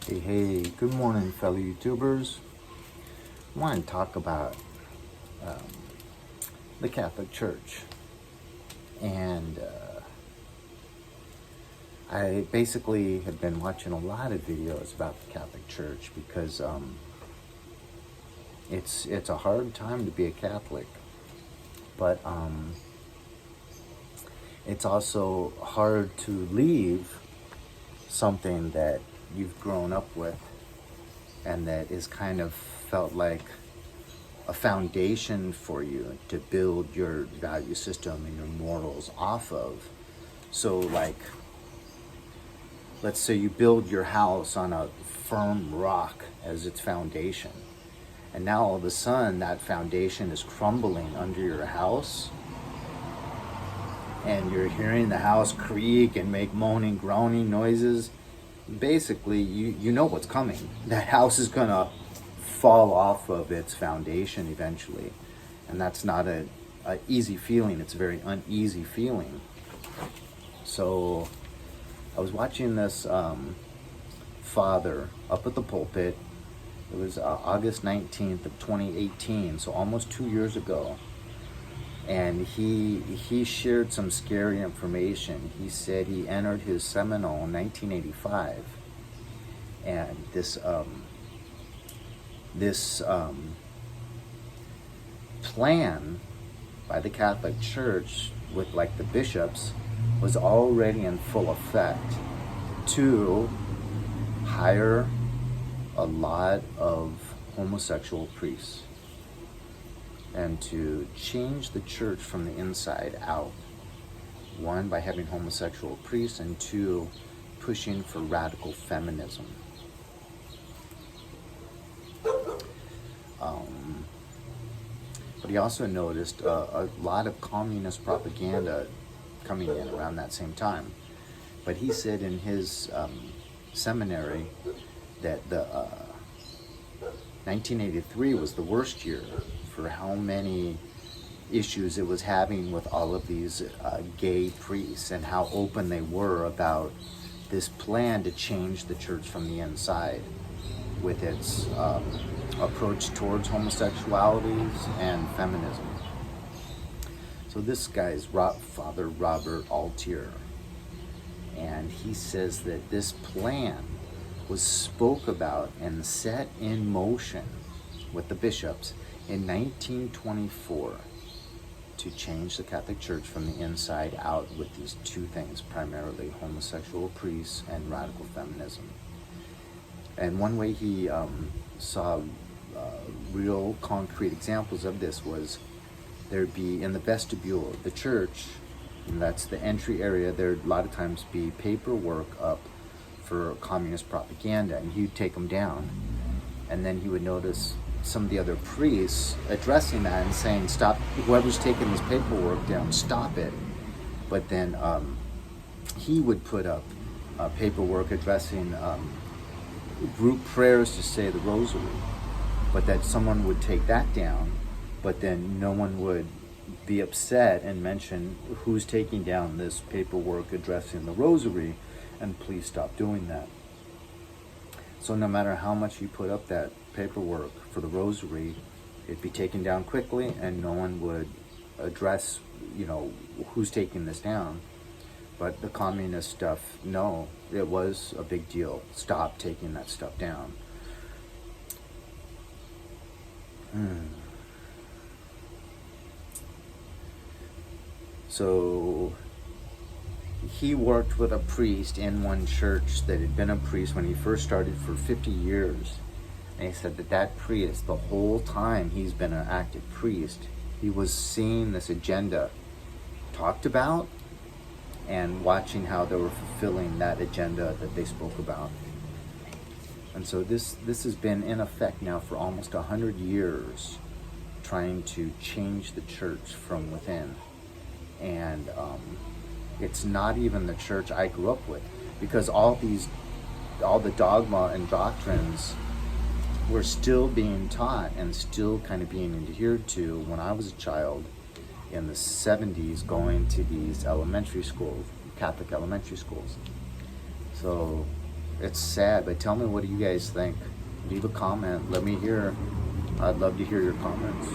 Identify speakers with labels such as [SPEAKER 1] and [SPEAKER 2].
[SPEAKER 1] Hey, good morning, fellow YouTubers. I want to talk about um, the Catholic Church. And I basically have been watching a lot of videos about the Catholic Church because it's a hard time to be a Catholic. But it's also hard to leave something that you've grown up with and that is kind of felt like a foundation for you to build your value system and your morals off of. So like, let's say you build your house on a firm rock as its foundation, and now all of a sudden that foundation is crumbling under your house, and you're hearing the house creak and make moaning, groaning noises. Basically, you know what's coming. That house is gonna fall off of its foundation eventually, and that's not a easy feeling. It's a very uneasy feeling. So I was watching this father up at the pulpit. It was August 19th of 2018, so almost 2 years ago. And he shared some scary information. He said he entered his seminole in 1985, and this plan by the Catholic Church with like the bishops was already in full effect to hire a lot of homosexual priests and to change the church from the inside out. One, by having homosexual priests, and two, pushing for radical feminism. But he also noticed a lot of communist propaganda coming in around that same time. But he said in his seminary that the 1983 was the worst year for how many issues it was having with all of these gay priests and how open they were about this plan to change the church from the inside with its approach towards homosexualities and feminism. So this guy's Father Robert Altier, and he says that this plan was spoke about and set in motion with the bishops in 1924 to change the Catholic Church from the inside out with these two things, primarily homosexual priests and radical feminism. And one way he saw real concrete examples of this was there'd be in the vestibule of the church, and that's the entry area, there'd a lot of times be paperwork up for communist propaganda, and he'd take them down. And then he would notice some of the other priests addressing that and saying, stop, whoever's taking this paperwork down, stop it. But then he would put up paperwork addressing group prayers to say the rosary, but that someone would take that down, but then no one would be upset and mention who's taking down this paperwork addressing the rosary, and please stop doing that. So no matter how much you put up that paperwork for the rosary, it'd be taken down quickly and no one would address, who's taking this down. But the communist stuff, no, it was a big deal. Stop taking that stuff down. So he worked with a priest in one church that had been a priest when he first started for 50 years. And he said that priest, the whole time he's been an active priest, he was seeing this agenda talked about and watching how they were fulfilling that agenda that they spoke about. And so this has been in effect now for almost 100 years, trying to change the church from within. And it's not even the church I grew up with, because all the dogma and doctrines were still being taught and still kind of being adhered to when I was a child in the 70s, going to these elementary schools, Catholic elementary schools. So It's sad, but tell me, what do you guys think? Leave a comment. Let me hear. I'd love to hear your comments.